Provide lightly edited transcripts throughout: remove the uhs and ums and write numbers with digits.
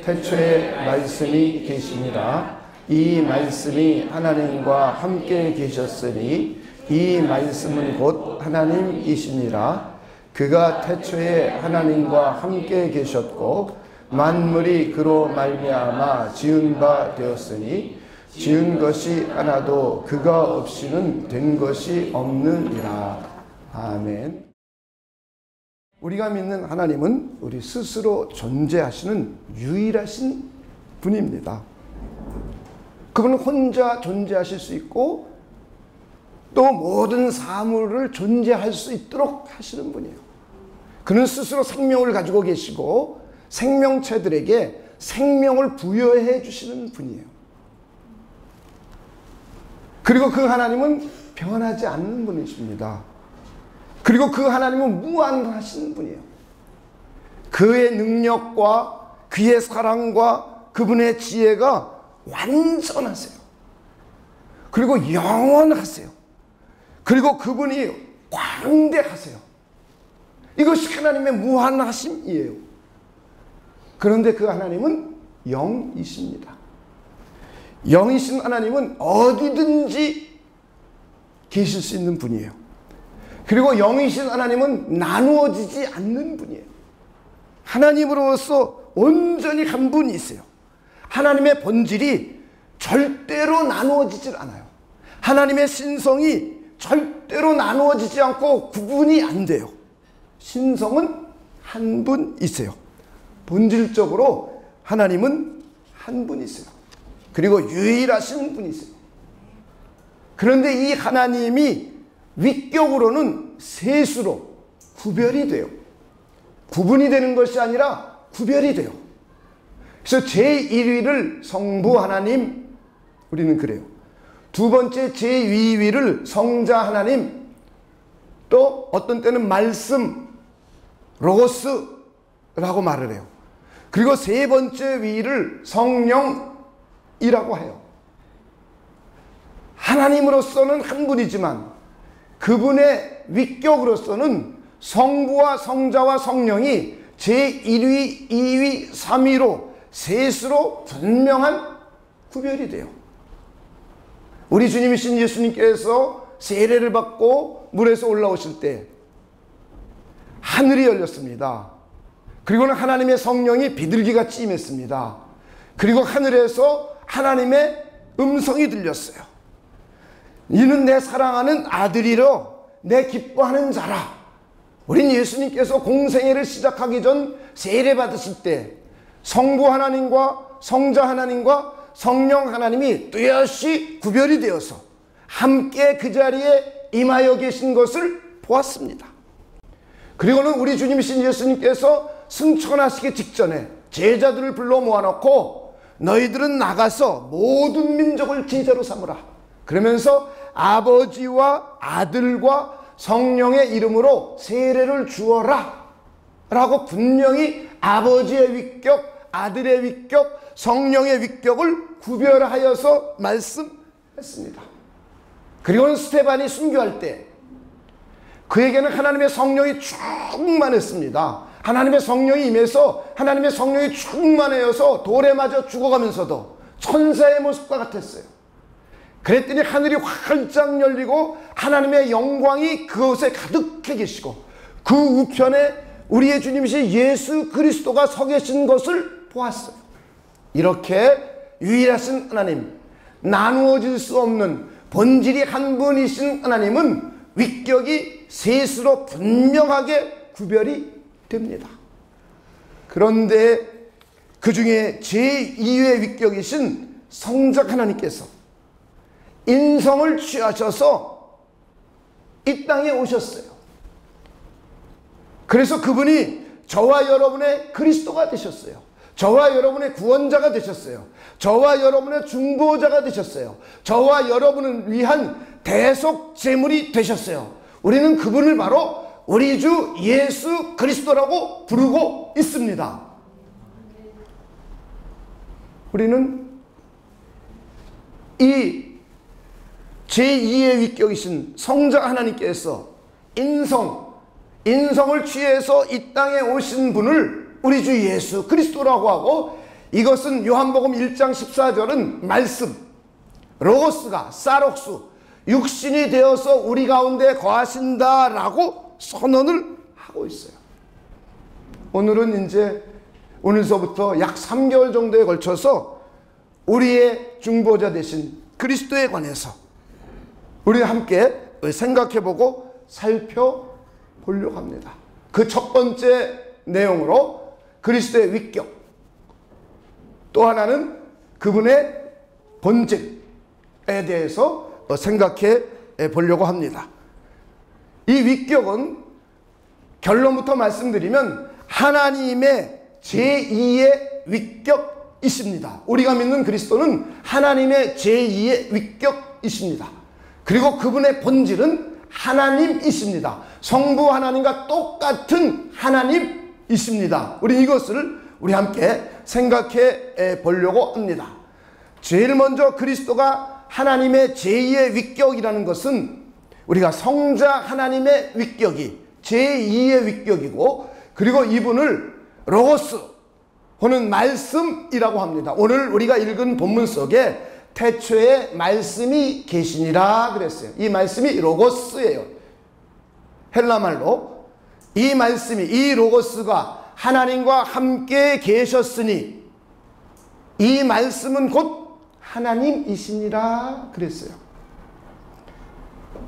태초에 말씀이 계시니라. 이 말씀이 하나님과 함께 계셨으니 이 말씀은 곧 하나님이시니라. 그가 태초에 하나님과 함께 계셨고 만물이 그로 말미암아 지은 바 되었으니 지은 것이 하나도 그가 없이는 된 것이 없느니라. 아멘. 우리가 믿는 하나님은 우리 스스로 존재하시는 유일하신 분입니다. 그분은 혼자 존재하실 수 있고 또 모든 사물을 존재할 수 있도록 하시는 분이에요. 그는 스스로 생명을 가지고 계시고 생명체들에게 생명을 부여해 주시는 분이에요. 그리고 그 하나님은 변하지 않는 분이십니다. 그리고 그 하나님은 무한하신 분이에요. 그의 능력과 그의 사랑과 그분의 지혜가 완전하세요. 그리고 영원하세요. 그리고 그분이 광대하세요. 이것이 하나님의 무한하심이에요. 그런데 그 하나님은 영이십니다. 영이신 하나님은 어디든지 계실 수 있는 분이에요. 그리고 영이신 하나님은 나누어지지 않는 분이에요. 하나님으로서 온전히 한 분이세요. 하나님의 본질이 절대로 나누어지질 않아요. 하나님의 신성이 절대로 나누어지지 않고 구분이 안 돼요. 신성은 한 분이세요. 본질적으로 하나님은 한 분이세요. 그리고 유일하신 분이세요. 그런데 이 하나님이 위격으로는 셋으로 구별이 돼요. 구분이 되는 것이 아니라 구별이 돼요. 그래서 제1위를 성부 하나님, 우리는 그래요. 두 번째 제2위를 성자 하나님, 또 어떤 때는 말씀, 로고스라고 말을 해요. 그리고 세 번째 위를 성령이라고 해요. 하나님으로서는 한 분이지만 그분의 위격으로서는 성부와 성자와 성령이 제1위, 2위, 3위로 셋으로 분명한 구별이 돼요. 우리 주님이신 예수님께서 세례를 받고 물에서 올라오실 때 하늘이 열렸습니다. 그리고는 하나님의 성령이 비둘기같이 임했습니다. 그리고 하늘에서 하나님의 음성이 들렸어요. 이는 내 사랑하는 아들이로 내 기뻐하는 자라. 우린 예수님께서 공생애를 시작하기 전 세례 받으실 때 성부 하나님과 성자 하나님과 성령 하나님이 뚜렷이 구별이 되어서 함께 그 자리에 임하여 계신 것을 보았습니다. 그리고는 우리 주님이신 예수님께서 승천하시기 직전에 제자들을 불러 모아놓고 너희들은 나가서 모든 민족을 제자로 삼으라. 그러면서 아버지와 아들과 성령의 이름으로 세례를 주어라 라고 분명히 아버지의 위격, 아들의 위격, 성령의 위격을 구별하여서 말씀했습니다. 그리고는 스테반이 순교할 때 그에게는 하나님의 성령이 충만했습니다. 하나님의 성령이 임해서 하나님의 성령이 충만하여서 돌에 맞아 죽어가면서도 천사의 모습과 같았어요. 그랬더니 하늘이 활짝 열리고 하나님의 영광이 그곳에 가득해 계시고 그 우편에 우리의 주님이신 예수 그리스도가 서 계신 것을 보았어요. 이렇게 유일하신 하나님, 나누어질 수 없는 본질이 한 분이신 하나님은 위격이 셋으로 분명하게 구별이 됩니다. 그런데 그 중에 제2의 위격이신 성자 하나님께서 인성을 취하셔서 이 땅에 오셨어요. 그래서 그분이 저와 여러분의 그리스도가 되셨어요. 저와 여러분의 구원자가 되셨어요. 저와 여러분의 중보자가 되셨어요. 저와 여러분을 위한 대속 제물이 되셨어요. 우리는 그분을 바로 우리 주 예수 그리스도라고 부르고 있습니다. 우리는 이 제2의 위격이신 성자 하나님께서 인성을 취해서 이 땅에 오신 분을 우리 주 예수 그리스도라고 하고 이것은 요한복음 1장 14절은 말씀, 로고스가 사록수, 육신이 되어서 우리 가운데 거하신다라고 선언을 하고 있어요. 오늘은 이제 오늘서부터 약 3개월 정도에 걸쳐서 우리의 중보자 되신 그리스도에 관해서 우리 함께 생각해보고 살펴보려고 합니다. 그 첫 번째 내용으로 그리스도의 위격, 또 하나는 그분의 본질에 대해서 생각해 보려고 합니다. 이 위격은 결론부터 말씀드리면 하나님의 제2의 위격이십니다. 우리가 믿는 그리스도는 하나님의 제2의 위격이십니다. 그리고 그분의 본질은 하나님이십니다. 성부 하나님과 똑같은 하나님이십니다. 우리 이것을 우리 함께 생각해 보려고 합니다. 제일 먼저 그리스도가 하나님의 제2의 위격이라는 것은 우리가 성자 하나님의 위격이 제2의 위격이고, 그리고 이분을 로고스 혹은 말씀이라고 합니다. 오늘 우리가 읽은 본문 속에 태초에 말씀이 계시니라 그랬어요. 이 말씀이 로고스예요. 헬라말로 이 말씀이, 이 로고스가 하나님과 함께 계셨으니 이 말씀은 곧 하나님이시니라 그랬어요.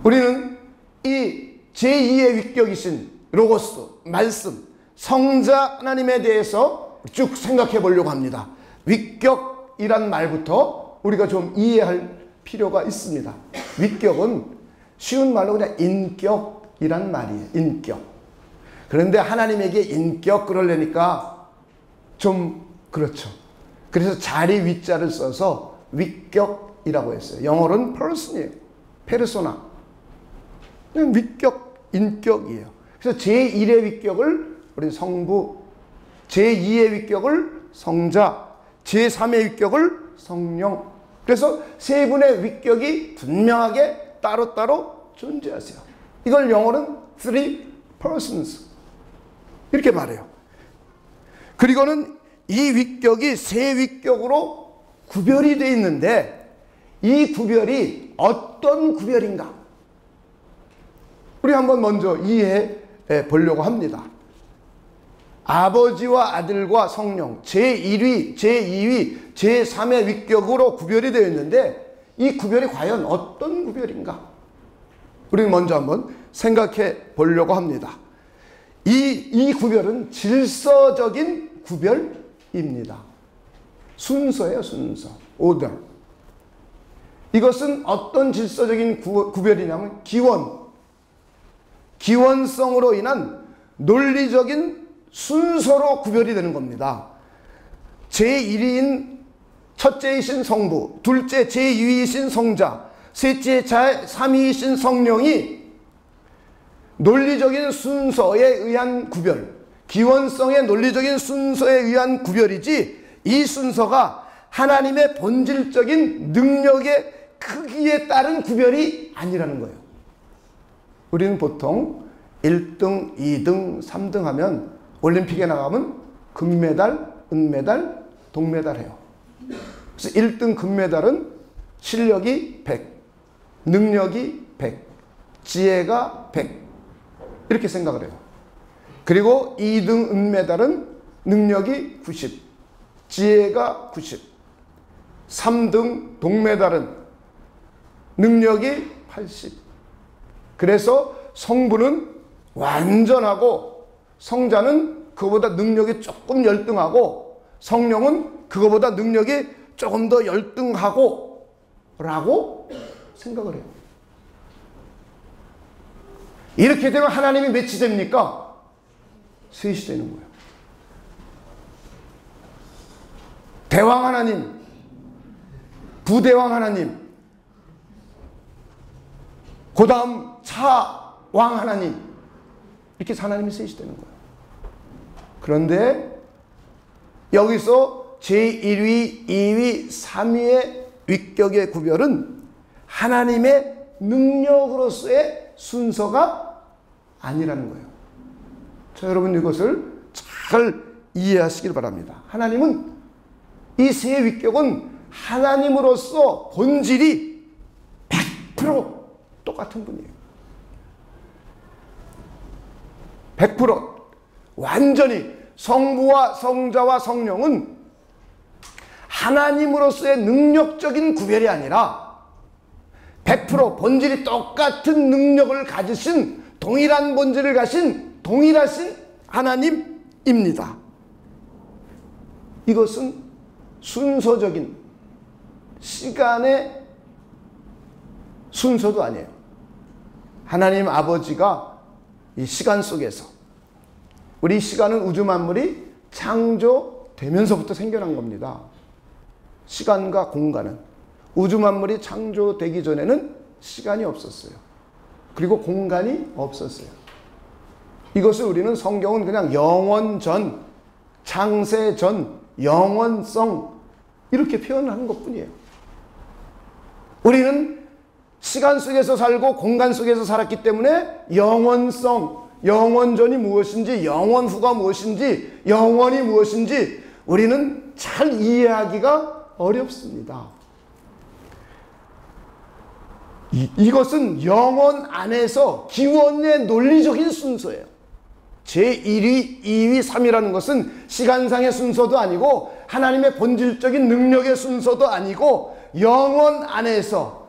우리는 이 제2의 위격이신 로고스, 말씀, 성자 하나님에 대해서 쭉 생각해 보려고 합니다. 위격이란 말부터 우리가 좀 이해할 필요가 있습니다. 위격은 쉬운 말로 그냥 인격이란 말이에요. 인격. 그런데 하나님에게 인격 그러려니까 좀 그렇죠. 그래서 자리 위자를 써서 위격이라고 했어요. 영어로는 person이에요. 페르소나. 그냥 위격, 인격이에요. 그래서 제1의 위격을 우리 성부, 제2의 위격을 성자, 제3의 위격을 성령. 그래서 세 분의 위격이 분명하게 따로따로 존재하세요. 이걸 영어로는 three persons 이렇게 말해요. 그리고는 이 위격이 세 위격으로 구별이 되어 있는데 이 구별이 어떤 구별인가? 우리 한번 먼저 이해해 보려고 합니다. 아버지와 아들과 성령 제1위, 제2위, 제3의 위격으로 구별이 되어 있는데 이 구별이 과연 어떤 구별인가? 우리는 먼저 한번 생각해 보려고 합니다. 이 구별은 질서적인 구별입니다. 순서예요, 순서. order. 이것은 어떤 질서적인 구별이냐면 기원성으로 인한 논리적인 순서로 구별이 되는 겁니다. 제1위인 첫째이신 성부, 둘째 제2위이신 성자, 셋째 제3위이신 성령이 논리적인 순서에 의한 구별, 기원성의 논리적인 순서에 의한 구별이지 이 순서가 하나님의 본질적인 능력의 크기에 따른 구별이 아니라는 거예요. 우리는 보통 1등, 2등, 3등 하면 올림픽에 나가면 금메달, 은메달, 동메달 해요. 그래서 1등 금메달은 실력이 100, 능력이 100, 지혜가 100 이렇게 생각을 해요. 그리고 2등 은메달은 능력이 90, 지혜가 90, 3등 동메달은 능력이 80. 그래서 성부는 완전하고 성자는 그거보다 능력이 조금 열등하고 성령은 그거보다 능력이 조금 더 열등하고 라고 생각을 해요. 이렇게 되면 하나님이 몇이 됩니까? 셋이 되는 거예요. 대왕 하나님, 부대왕 하나님, 그 다음 차왕 하나님, 이렇게 하나님이 셋이 되는 거예요. 그런데 여기서 제1위, 2위, 3위의 위격의 구별은 하나님의 능력으로서의 순서가 아니라는 거예요. 자, 여러분 이것을 잘 이해하시길 바랍니다. 하나님은 이 세 위격은 하나님으로서 본질이 100% 똑같은 분이에요. 100% 완전히 성부와 성자와 성령은 하나님으로서의 능력적인 구별이 아니라 100% 본질이 똑같은 능력을 가지신 동일한 본질을 가진 동일하신 하나님입니다. 이것은 순서적인 시간의 순서도 아니에요. 하나님 아버지가 이 시간 속에서, 우리 시간은 우주 만물이 창조되면서부터 생겨난 겁니다. 시간과 공간은 우주 만물이 창조되기 전에는 시간이 없었어요. 그리고 공간이 없었어요. 이것을 우리는 성경은 그냥 영원 전, 창세 전, 영원성 이렇게 표현하는 것뿐이에요. 우리는 시간 속에서 살고 공간 속에서 살았기 때문에 영원성, 영원전이 무엇인지, 영원후가 무엇인지, 영원이 무엇인지 우리는 잘 이해하기가 어렵습니다. 이것은 영원 안에서 기원의 논리적인 순서예요. 제1위, 2위, 3위라는 것은 시간상의 순서도 아니고 하나님의 본질적인 능력의 순서도 아니고 영원 안에서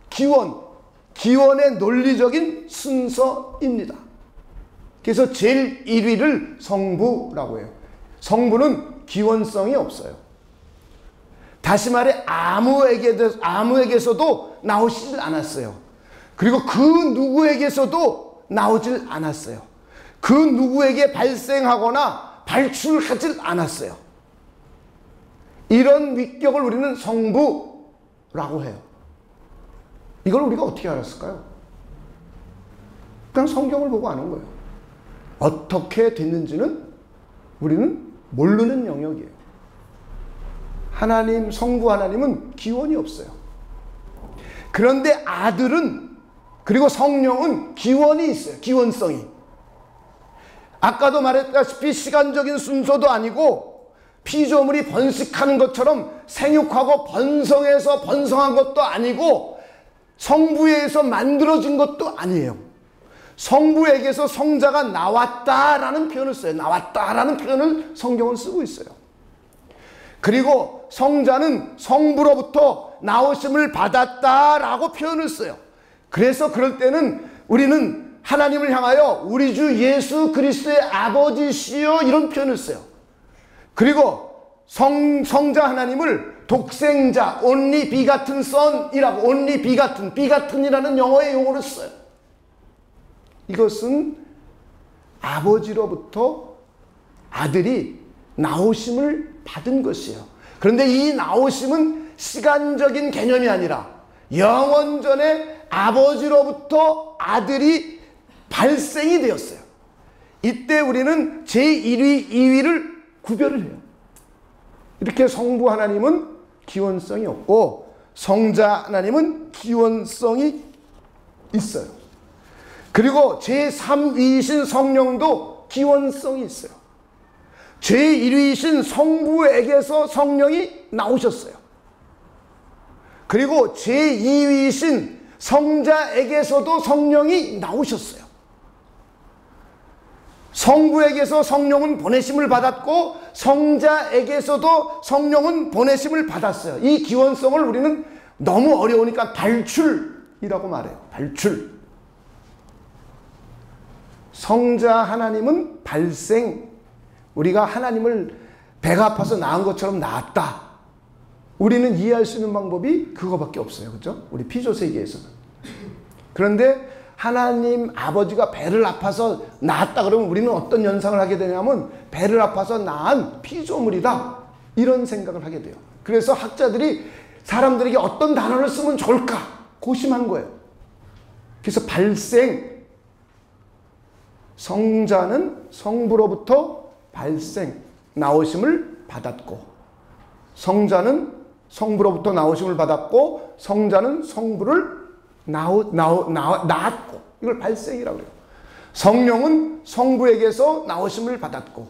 기원의 논리적인 순서입니다. 그래서 제일 1위를 성부라고 해요. 성부는 기원성이 없어요. 다시 말해 아무에게서도 나오질 않았어요. 그리고 그 누구에게서도 나오질 않았어요. 그 누구에게 발생하거나 발출하질 않았어요. 이런 위격을 우리는 성부라고 해요. 이걸 우리가 어떻게 알았을까요? 그냥 성경을 보고 아는 거예요. 어떻게 됐는지는 우리는 모르는 영역이에요. 하나님, 성부 하나님은 기원이 없어요. 그런데 아들은, 그리고 성령은 기원이 있어요. 기원성이. 아까도 말했다시피 시간적인 순서도 아니고 피조물이 번식하는 것처럼 생육하고 번성해서 번성한 것도 아니고 성부에서 만들어진 것도 아니에요. 성부에게서 성자가 나왔다라는 표현을 써요. 나왔다라는 표현을 성경은 쓰고 있어요. 그리고 성자는 성부로부터 나오심을 받았다라고 표현을 써요. 그래서 그럴 때는 우리는 하나님을 향하여 우리 주 예수 그리스도의 아버지시여 이런 표현을 써요. 그리고 성자 하나님을 독생자, only begotten son이라고, only begatten이라는 영어의 용어를 써요. 이것은 아버지로부터 아들이 나오심을 받은 것이에요. 그런데 이 나오심은 시간적인 개념이 아니라 영원전에 아버지로부터 아들이 발생이 되었어요. 이때 우리는 제1위, 2위를 구별을 해요. 이렇게 성부 하나님은 기원성이 없고 성자 하나님은 기원성이 있어요. 그리고 제3위이신 성령도 기원성이 있어요. 제1위이신 성부에게서 성령이 나오셨어요. 그리고 제2위이신 성자에게서도 성령이 나오셨어요. 성부에게서 성령은 보내심을 받았고 성자에게서도 성령은 보내심을 받았어요. 이 기원성을 우리는 너무 어려우니까 발출이라고 말해요. 발출. 성자 하나님은 발생. 우리가 하나님을 배가 아파서 낳은 것처럼 낳았다. 우리는 이해할 수 있는 방법이 그거밖에 없어요. 그렇죠? 우리 피조 세계에서는. 그런데 하나님 아버지가 배를 아파서 낳았다 그러면 우리는 어떤 연상을 하게 되냐면 배를 아파서 낳은 피조물이다. 이런 생각을 하게 돼요. 그래서 학자들이 사람들에게 어떤 단어를 쓰면 좋을까 고심한 거예요. 그래서 발생. 성자는 성부로부터 발생, 나오심을 받았고 성자는 성부로부터 나오심을 받았고 성자는 성부를 낳았고 이걸 발생이라고 해요. 성령은 성부에게서 나오심을 받았고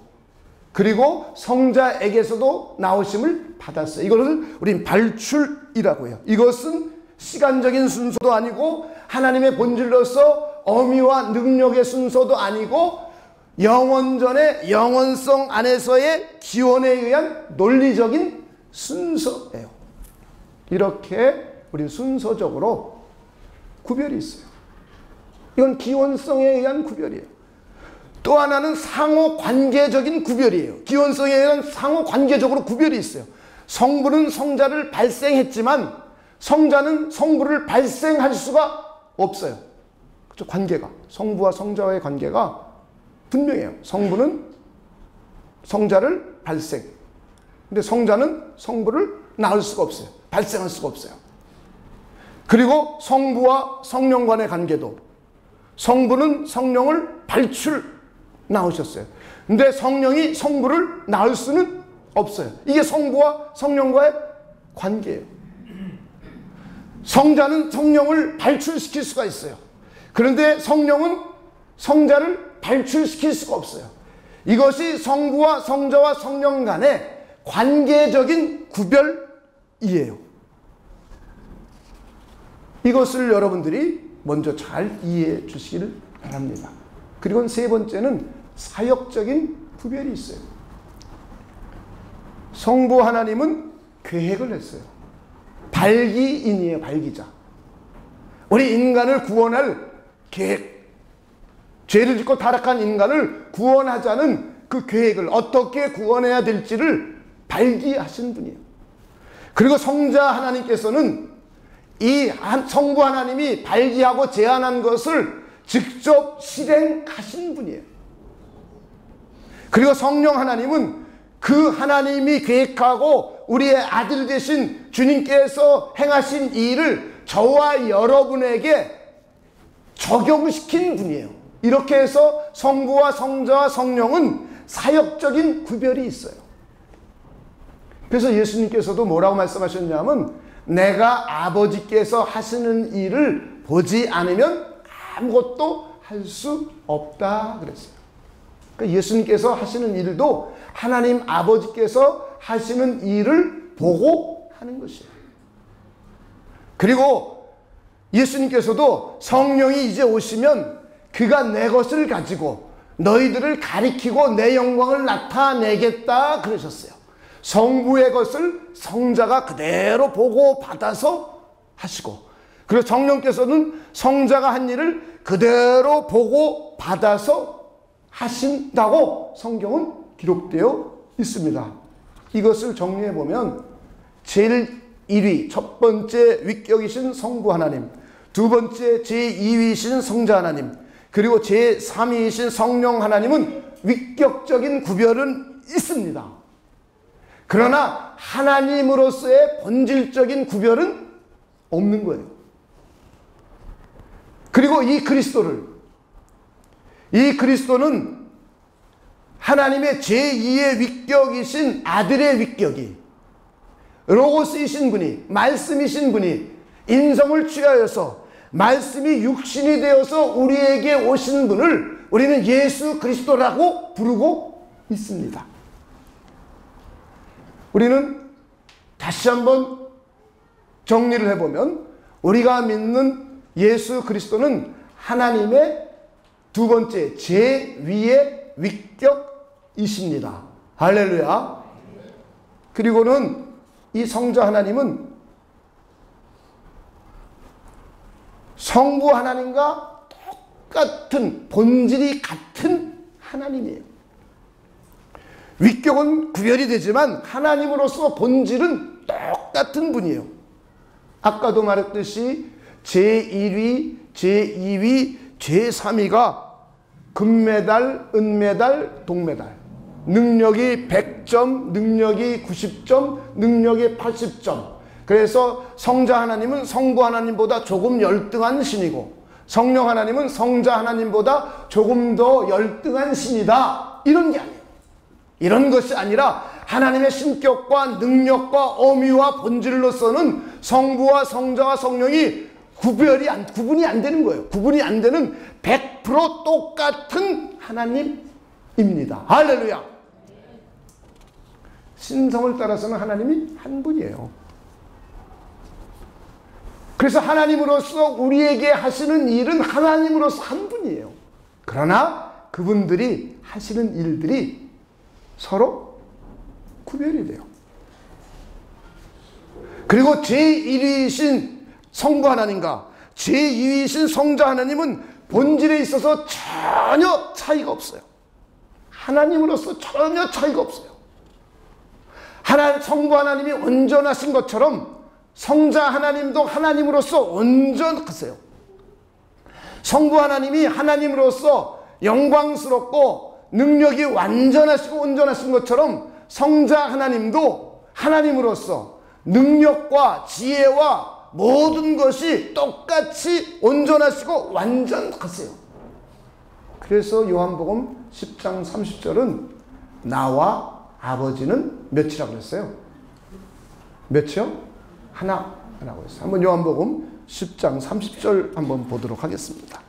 그리고 성자에게서도 나오심을 받았어요. 이것을 우린 발출이라고 해요. 이것은 시간적인 순서도 아니고 하나님의 본질로서 어미와 능력의 순서도 아니고 영원전의 영원성 안에서의 기원에 의한 논리적인 순서예요. 이렇게 우리 순서적으로 구별이 있어요. 이건 기원성에 의한 구별이에요. 또 하나는 상호 관계적인 구별이에요. 기원성에 의한 상호 관계적으로 구별이 있어요. 성부는 성자를 발생했지만 성자는 성부를 발생할 수가 없어요. 그렇죠? 관계가, 성부와 성자와의 관계가 분명해요. 성부는 성자를 발생, 근데 성자는 성부를 낳을 수가 없어요. 발생할 수가 없어요. 그리고 성부와 성령 간의 관계도 성부는 성령을 발출 낳으셨어요. 근데 성령이 성부를 낳을 수는 없어요. 이게 성부와 성령과의 관계예요. 성자는 성령을 발출시킬 수가 있어요. 그런데 성령은 성자를 발출시킬 수가 없어요. 이것이 성부와 성자와 성령 간의 관계적인 구별이에요. 이것을 여러분들이 먼저 잘 이해해 주시기를 바랍니다. 그리고 세 번째는 사역적인 구별이 있어요. 성부 하나님은 계획을 했어요. 발기인이에요. 발기자. 우리 인간을 구원할 계획, 죄를 짓고 타락한 인간을 구원하자는 그 계획을 어떻게 구원해야 될지를 발기하신 분이에요. 그리고 성자 하나님께서는 이 성부 하나님이 발기하고 제안한 것을 직접 실행하신 분이에요. 그리고 성령 하나님은 그 하나님이 계획하고 우리의 아들 되신 주님께서 행하신 일을 저와 여러분에게 적용시킨 분이에요. 이렇게 해서 성부와 성자와 성령은 사역적인 구별이 있어요. 그래서 예수님께서도 뭐라고 말씀하셨냐면 내가 아버지께서 하시는 일을 보지 않으면 아무것도 할 수 없다 그랬어요. 그러니까 예수님께서 하시는 일도 하나님 아버지께서 하시는 일을 보고 하는 것이에요. 그리고 예수님께서도 성령이 이제 오시면 그가 내 것을 가지고 너희들을 가리키고 내 영광을 나타내겠다 그러셨어요. 성부의 것을 성자가 그대로 보고 받아서 하시고, 그리고 성령께서는 성자가 한 일을 그대로 보고 받아서 하신다고 성경은 기록되어 있습니다. 이것을 정리해 보면 제일 1위, 첫 번째 위격이신 성부 하나님, 두 번째 제2위이신 성자 하나님, 그리고 제3위이신 성령 하나님은 위격적인 구별은 있습니다. 그러나 하나님으로서의 본질적인 구별은 없는 거예요. 그리고 이 그리스도는 하나님의 제2의 위격이신 아들의 위격이, 로고스이신 분이, 말씀이신 분이 인성을 취하여서 말씀이 육신이 되어서 우리에게 오신 분을 우리는 예수 그리스도라고 부르고 있습니다. 우리는 다시 한번 정리를 해보면 우리가 믿는 예수 그리스도는 하나님의 두 번째 제2의 위격이십니다. 할렐루야. 그리고는 이 성자 하나님은 성부 하나님과 똑같은, 본질이 같은 하나님이에요. 위격은 구별이 되지만 하나님으로서 본질은 똑같은 분이에요. 아까도 말했듯이 제1위, 제2위, 제3위가 금메달, 은메달, 동메달, 능력이 100점, 능력이 90점, 능력이 80점. 그래서 성자 하나님은 성부 하나님보다 조금 열등한 신이고 성령 하나님은 성자 하나님보다 조금 더 열등한 신이다. 이런 게 아니에요. 이런 것이 아니라 하나님의 신격과 능력과 어미와 본질로서는 성부와 성자와 성령이 구분이 안 되는 거예요. 구분이 안 되는 100% 똑같은 하나님입니다. 할렐루야. 신성을 따라서는 하나님이 한 분이에요. 그래서 하나님으로서 우리에게 하시는 일은 하나님으로서 한 분이에요. 그러나 그분들이 하시는 일들이 서로 구별이 돼요. 그리고 제1위이신 성부 하나님과 제2위이신 성자 하나님은 본질에 있어서 전혀 차이가 없어요. 하나님으로서 전혀 차이가 없어요. 성부 하나님이 온전하신 것처럼 성자 하나님도 하나님으로서 온전하세요. 성부 하나님이 하나님으로서 영광스럽고 능력이 완전하시고 온전하신 것처럼 성자 하나님도 하나님으로서 능력과 지혜와 모든 것이 똑같이 온전하시고 완전하세요. 그래서 요한복음 10장 30절은 나와 아버지는 몇이라고 그랬어요? 몇이요? 하나라고 했어요. 한번 요한복음 10장 30절 한번 보도록 하겠습니다.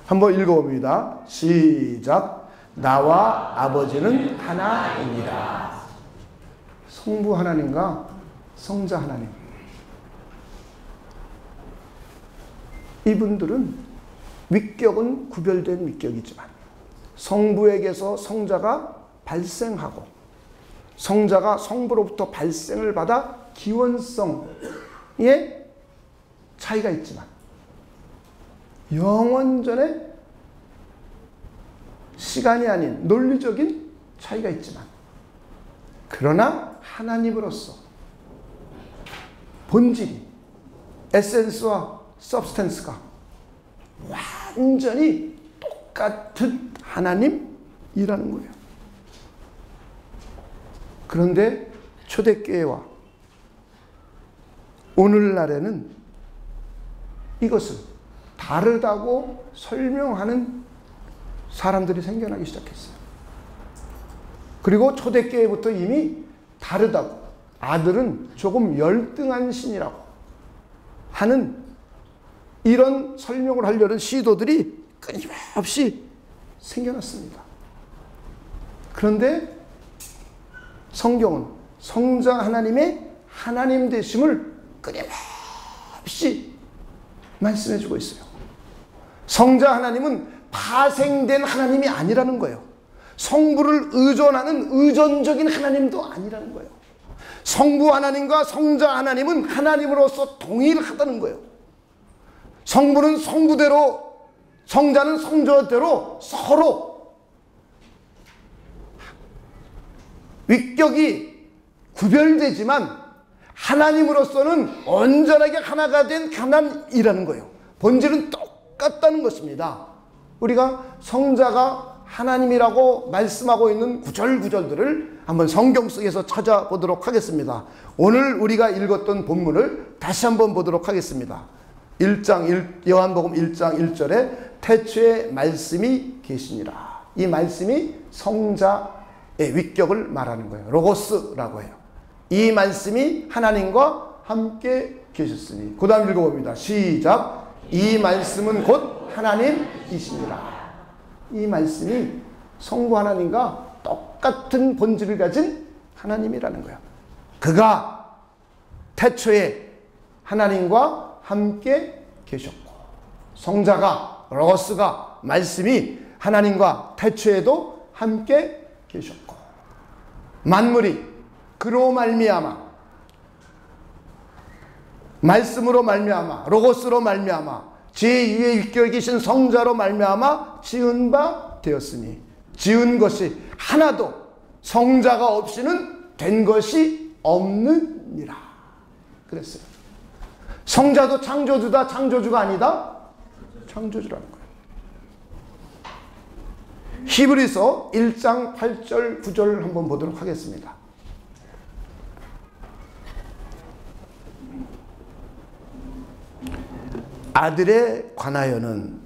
한번 읽어봅니다. 시작. 나와 아버지는 하나입니다. 성부 하나님과 성자 하나님, 이분들은 위격은 구별된 위격이지만 성부에게서 성자가 발생하고 성자가 성부로부터 발생을 받아 기원성의 차이가 있지만 영원전에 시간이 아닌 논리적인 차이가 있지만 그러나 하나님으로서 본질이 에센스와 서브스텐스가 완전히 똑같은 하나님이라는 거예요. 그런데 초대교회와 오늘날에는 이것을 다르다고 설명하는 사람들이 생겨나기 시작했어요. 그리고 초대교회부터 이미 다르다고, 아들은 조금 열등한 신이라고 하는 이런 설명을 하려는 시도들이 끊임없이 생겨났습니다. 그런데 성경은 성자 하나님의 하나님 되심을 끊임없이 말씀해주고 있어요. 성자 하나님은 파생된 하나님이 아니라는 거예요. 성부를 의존하는 의존적인 하나님도 아니라는 거예요. 성부 하나님과 성자 하나님은 하나님으로서 동일하다는 거예요. 성부는 성부대로, 성자는 성자대로 서로 위격이 구별되지만 하나님으로서는 온전하게 하나가 된 하나님이라는 거예요. 본질은 똑같다는 것입니다. 우리가 성자가 하나님이라고 말씀하고 있는 구절구절들을 한번 성경 속에서 찾아보도록 하겠습니다. 오늘 우리가 읽었던 본문을 다시 한번 보도록 하겠습니다. 요한복음 1장 1절에 태초에 말씀이 계시니라. 이 말씀이 성자의 위격을 말하는 거예요. 로고스라고 해요. 이 말씀이 하나님과 함께 계셨으니. 그 다음 읽어봅니다. 시작. 이 말씀은 곧 하나님이시니라. 이 말씀이 성부 하나님과 똑같은 본질을 가진 하나님이라는 거예요. 그가 태초에 하나님과 함께 계셨고, 성자가, 로고스가, 말씀이 하나님과 태초에도 함께 계셨고, 만물이 그로 말미암아, 말씀으로 말미암아, 로고스로 말미암아, 제2의 위격이신 성자로 말미암아 지은 바 되었으니, 지은 것이 하나도 성자가 없이는 된 것이 없느니라 그랬어요. 성자도 창조주다, 창조주가 아니다? 창조주라는 거예요. 히브리서 1장 8절 9절 한번 보도록 하겠습니다. 아들에 관하여는,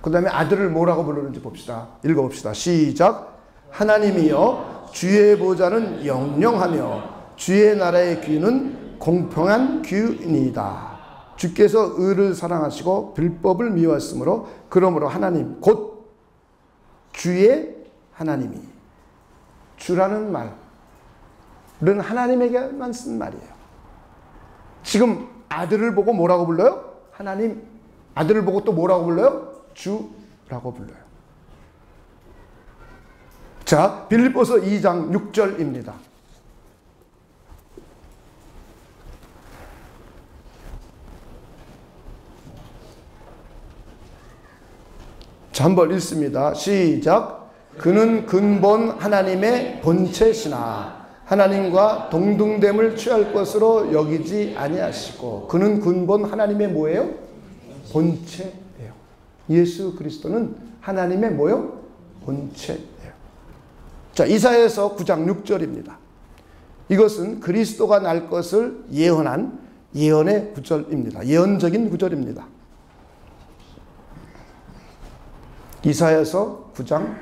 그 다음에 아들을 뭐라고 부르는지 봅시다. 읽어봅시다. 시작. 하나님이여 주의 보좌는 영영하며 주의 나라의 규는 공평한 규이니이다. 주께서 의를 사랑하시고 불법을 미워하심으로 그러므로 하나님 곧 주의 하나님이. 주라는 말은 하나님에게만 쓴 말이에요. 지금 아들을 보고 뭐라고 불러요? 하나님. 아들을 보고 또 뭐라고 불러요? 주라고 불러요. 자, 빌립보서 2장 6절입니다. 자, 한번 읽습니다. 시작. 그는 근본 하나님의 본체시나 하나님과 동등됨을 취할 것으로 여기지 아니하시고. 그는 근본 하나님의 뭐예요? 본체예요. 예수 그리스도는 하나님의 뭐요? 본체예요. 자, 이사야서 9장 6절입니다. 이것은 그리스도가 날 것을 예언한 예언의 구절입니다. 예언적인 구절입니다. 이사야서 9장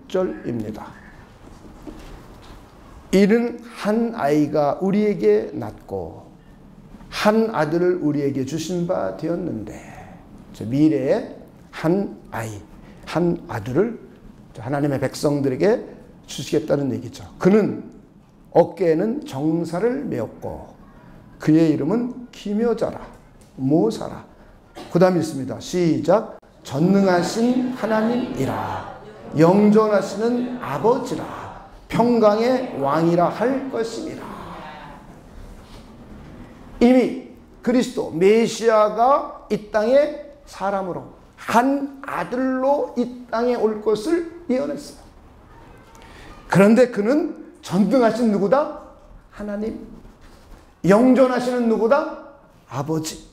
6절입니다. 이는 한 아이가 우리에게 낳고 한 아들을 우리에게 주신 바 되었는데, 미래에 한 아이, 한 아들을 하나님의 백성들에게 주시겠다는 얘기죠. 그는 어깨에는 정사를 메었고 그의 이름은 기묘자라 모사라. 그 다음에 있습니다. 시작. 전능하신 하나님이라 영존하시는 아버지라 평강의 왕이라 할 것임이라. 이미 그리스도 메시아가 이 땅에 사람으로 한 아들로 이 땅에 올 것을 예언했어요. 그런데 그는 전능하신 누구다? 하나님. 영존하시는 누구다? 아버지.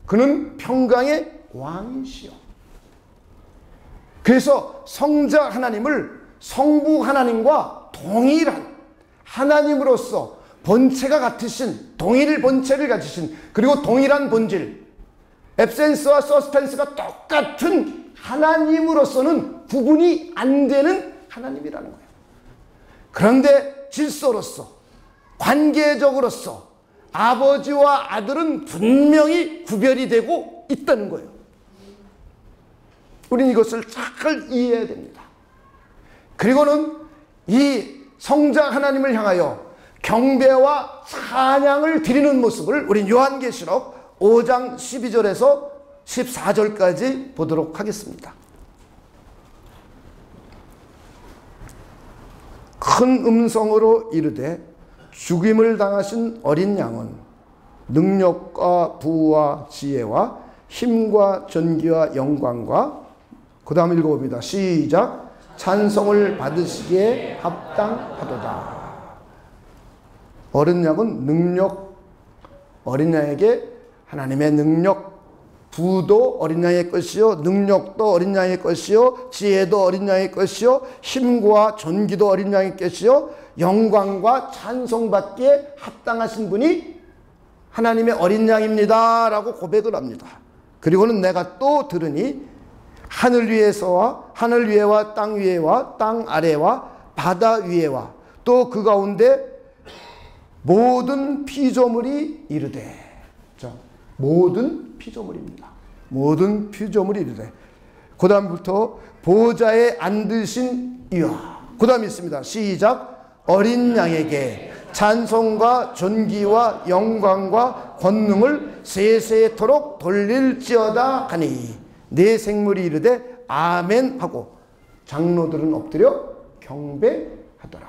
그는 평강의 왕이시요. 그래서 성자 하나님을 성부 하나님과 동일한 하나님으로서 본체가 같으신, 동일 본체를 가지신, 그리고 동일한 본질, 앱센스와 서스펜스가 똑같은 하나님으로서는 구분이 안 되는 하나님이라는 거예요. 그런데 질서로서, 관계적으로서 아버지와 아들은 분명히 구별이 되고 있다는 거예요. 우리는 이것을 잘 이해해야 됩니다. 그리고는 이 성자 하나님을 향하여 경배와 찬양을 드리는 모습을 우린 요한계시록 5장 12절에서 14절까지 보도록 하겠습니다. 큰 음성으로 이르되 죽임을 당하신 어린 양은 능력과 부와 지혜와 힘과 존귀와 영광과, 그 다음 읽어봅니다. 시작. 찬송을 받으시기에 합당하도다. 어린 양은 능력, 어린 양에게 하나님의 능력, 부도 어린 양의 것이요, 능력도 어린 양의 것이요, 지혜도 어린 양의 것이요, 힘과 존귀도 어린 양의 것이요, 영광과 찬송받기에 합당하신 분이 하나님의 어린 양입니다 라고 고백을 합니다. 그리고는 내가 또 들으니 하늘 위에와 땅 위에와 땅 아래와 바다 위에와 또 그 가운데 모든 피조물이 이르되. 모든 피조물입니다. 모든 피조물이 이르되. 그 다음부터 보좌에 앉으신 이와, 그 다음에 있습니다. 시작. 어린 양에게 찬송과 존귀와 영광과 권능을 세세토록 돌릴지어다 하니 네 생물이 이르되 아멘 하고 장로들은 엎드려 경배하더라.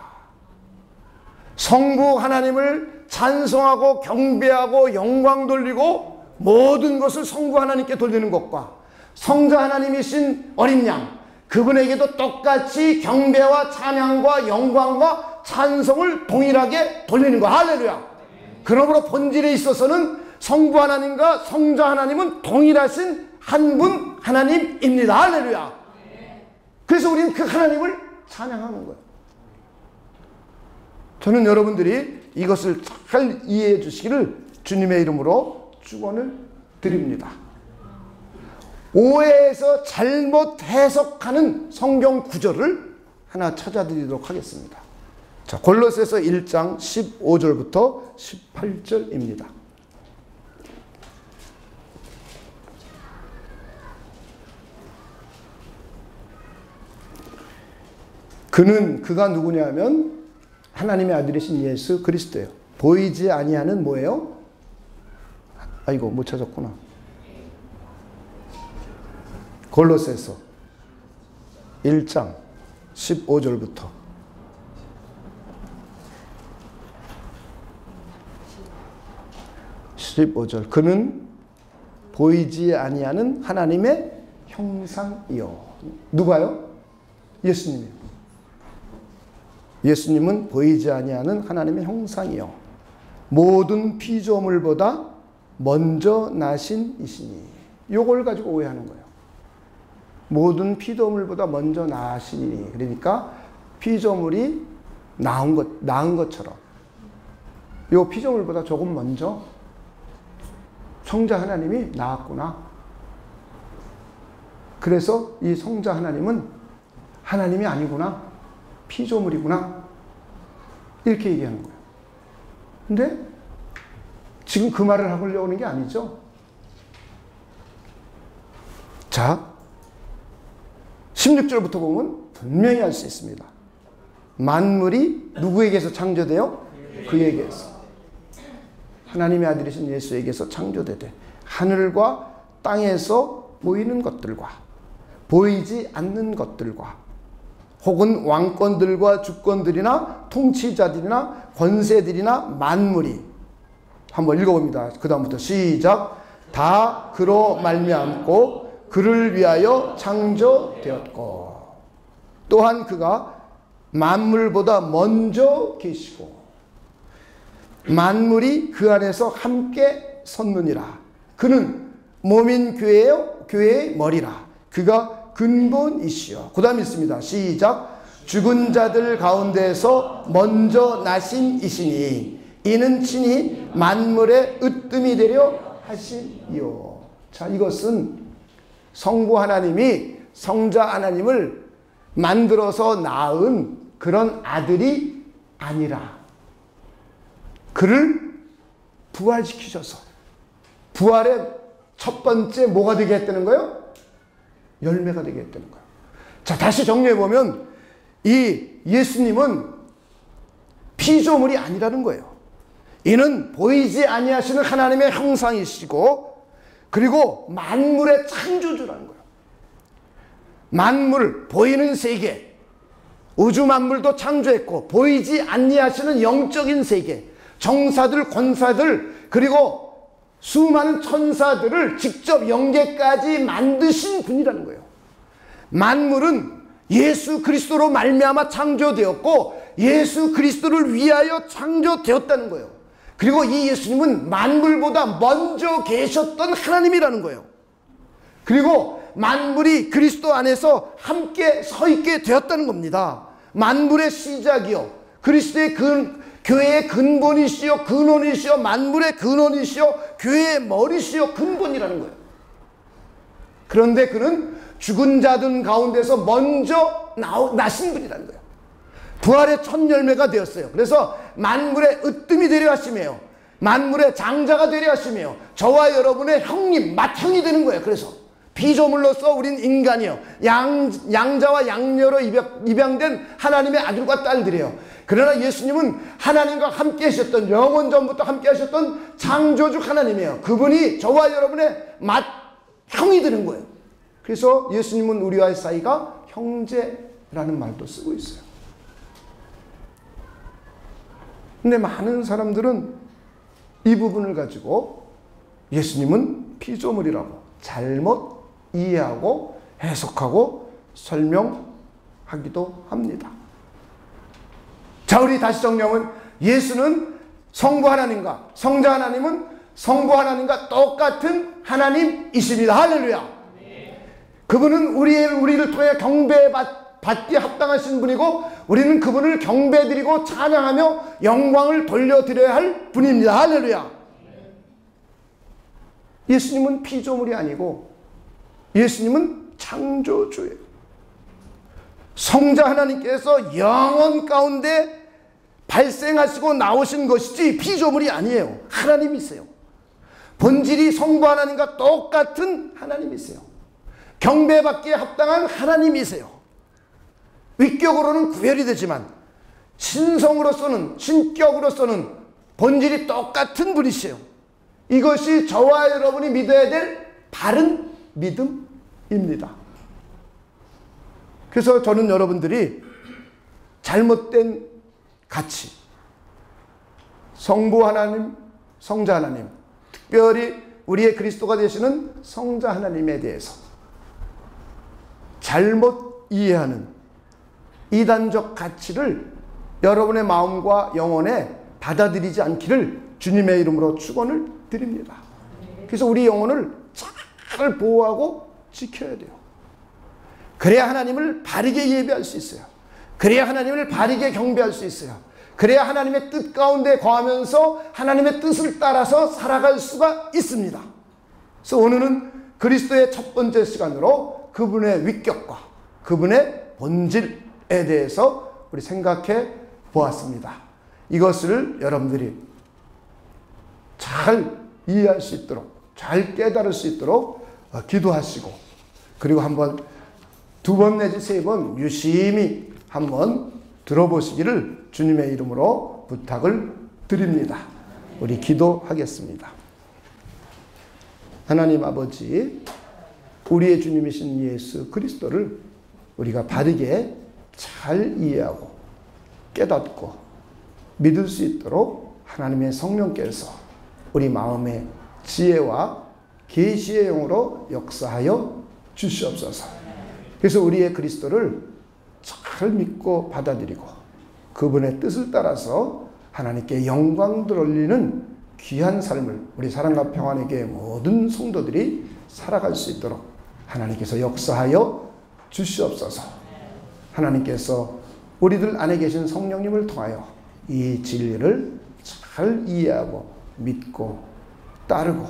성부 하나님을 찬송하고 경배하고 영광 돌리고 모든 것을 성부 하나님께 돌리는 것과 성자 하나님이신 어린 양, 그분에게도 똑같이 경배와 찬양과 영광과 찬송을 동일하게 돌리는 거. 할렐루야. 그러므로 본질에 있어서는 성부 하나님과 성자 하나님은 동일하신 한 분 하나님입니다. 할렐루야. 그래서 우리는 그 하나님을 찬양하는 거예요. 저는 여러분들이 이것을 잘 이해해 주시기를 주님의 이름으로 축원을 드립니다. 오해해서 잘못 해석하는 성경 구절을 하나 찾아드리도록 하겠습니다. 자, 골로새서 1장 15절부터 18절입니다. 그가 누구냐면 하나님의 아들이신 예수 그리스도예요. 보이지 아니하는 뭐예요? 아이고 못 찾았구나. 골로새서 1장 15절부터 15절. 그는 보이지 아니하는 하나님의 형상이요. 누가요? 예수님이요. 예수님은 보이지 아니하는 하나님의 형상이요. 모든 피조물보다 먼저 나신 이시니. 요걸 가지고 오해하는 거예요. 모든 피조물보다 먼저 나시니. 그러니까 피조물이 나은 것처럼 요 피조물보다 조금 먼저 성자 하나님이 나왔구나. 그래서 이 성자 하나님은 하나님이 아니구나. 피조물이구나. 이렇게 얘기하는 거예요. 근데 지금 그 말을 하려고 하는 게 아니죠. 자, 16절부터 보면 분명히 알 수 있습니다. 만물이 누구에게서 창조돼요? 그에게서. 하나님의 아들이신 예수에게서 창조되되 하늘과 땅에서 보이는 것들과 보이지 않는 것들과 혹은 왕권들과 주권들이나 통치자들이나 권세들이나 만물이 한번 읽어봅니다. 그 다음부터 시작. 다 그로 말미암고 그를 위하여 창조되었고 또한 그가 만물보다 먼저 계시고 만물이 그 안에서 함께 섰느니라. 그는 몸인 교회요 교회의 머리라. 그가 근본이시여. 그 다음에 있습니다. 시작. 죽은 자들 가운데에서 먼저 나신 이시니 이는 친히 만물의 으뜸이 되려 하시니요. 자, 이것은 성부 하나님이 성자 하나님을 만들어서 낳은 그런 아들이 아니라 그를 부활시키셔서 부활의 첫 번째 뭐가 되게 했다는 거예요? 열매가 되게 했다는 거예요. 자, 다시 정리해보면 이 예수님은 피조물이 아니라는 거예요. 이는 보이지 아니하시는 하나님의 형상이시고 그리고 만물의 창조주라는 거예요. 만물, 보이는 세계, 우주 만물도 창조했고 보이지 아니하시는 영적인 세계, 정사들, 권사들 그리고 수많은 천사들을 직접 영계까지 만드신 분이라는 거예요. 만물은 예수 그리스도로 말미암아 창조되었고 예수 그리스도를 위하여 창조되었다는 거예요. 그리고 이 예수님은 만물보다 먼저 계셨던 하나님이라는 거예요. 그리고 만물이 그리스도 안에서 함께 서 있게 되었다는 겁니다. 만물의 시작이요 그리스도의 교회의 근본이시여 근원이시여 만물의 근원이시여 교회의 머리시여 근본이라는 거예요. 그런데 그는 죽은 자들 가운데서 먼저 나신 분이라는 거예요. 부활의 첫 열매가 되었어요. 그래서 만물의 으뜸이 되려 하시며요 만물의 장자가 되려 하시며 저와 여러분의 형님, 맏형이 되는 거예요. 그래서 피조물로서 우린 인간이요 양자와 양녀로 입양된 하나님의 아들과 딸들이에요. 그러나 예수님은 하나님과 함께 하셨던 영원 전부터 함께 하셨던 창조주 하나님이에요. 그분이 저와 여러분의 맏형이 되는 거예요. 그래서 예수님은 우리와의 사이가 형제라는 말도 쓰고 있어요. 근데 많은 사람들은 이 부분을 가지고 예수님은 피조물이라고 잘못 이해하고 해석하고 설명하기도 합니다. 자, 우리 다시 정리하면 예수는 성부 하나님과 성자 하나님은 성부 하나님과 똑같은 하나님이십니다. 할렐루야. 그분은 우리를 통해 경배받기에 합당하신 분이고 우리는 그분을 경배드리고 찬양하며 영광을 돌려드려야 할 분입니다. 할렐루야. 예수님은 피조물이 아니고 예수님은 창조주예요. 성자 하나님께서 영원 가운데 발생하시고 나오신 것이지 피조물이 아니에요. 하나님이세요. 본질이 성부 하나님과 똑같은 하나님이세요. 경배받기에 합당한 하나님이세요. 위격으로는 구별이 되지만 신성으로서는, 신격으로서는 본질이 똑같은 분이시요. 이것이 저와 여러분이 믿어야 될 바른 믿음입니다. 그래서 저는 여러분들이 잘못된 가치, 성부 하나님, 성자 하나님, 특별히 우리의 그리스도가 되시는 성자 하나님에 대해서 잘못 이해하는 이단적 가치를 여러분의 마음과 영혼에 받아들이지 않기를 주님의 이름으로 축원을 드립니다. 그래서 우리 영혼을 잘 보호하고 지켜야 돼요. 그래야 하나님을 바르게 예배할 수 있어요. 그래야 하나님을 바르게 경배할 수 있어요. 그래야 하나님의 뜻 가운데 거하면서 하나님의 뜻을 따라서 살아갈 수가 있습니다. 그래서 오늘은 그리스도의 첫 번째 시간으로 그분의 위격과 그분의 본질에 대해서 우리 생각해 보았습니다. 이것을 여러분들이 잘 이해할 수 있도록, 잘 깨달을 수 있도록 기도하시고, 그리고 한번 2번 내지 3번 유심히 한번 들어보시기를 주님의 이름으로 부탁을 드립니다. 우리 기도하겠습니다. 하나님 아버지, 우리의 주님이신 예수 그리스도를 우리가 바르게 잘 이해하고 깨닫고 믿을 수 있도록 하나님의 성령께서 우리 마음의 지혜와 계시의 영으로 역사하여 주시옵소서. 그래서 우리의 그리스도를 잘 믿고 받아들이고 그분의 뜻을 따라서 하나님께 영광 돌리는 귀한 삶을 우리 사랑과 평안에게 모든 성도들이 살아갈 수 있도록 하나님께서 역사하여 주시옵소서. 하나님께서 우리들 안에 계신 성령님을 통하여 이 진리를 잘 이해하고 믿고 따르고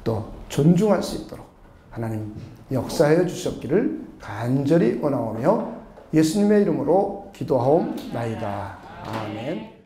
또 존중할 수 있도록 하나님 역사하여 주셨기를 간절히 원하오며 예수님의 이름으로 기도하옵나이다. 아멘.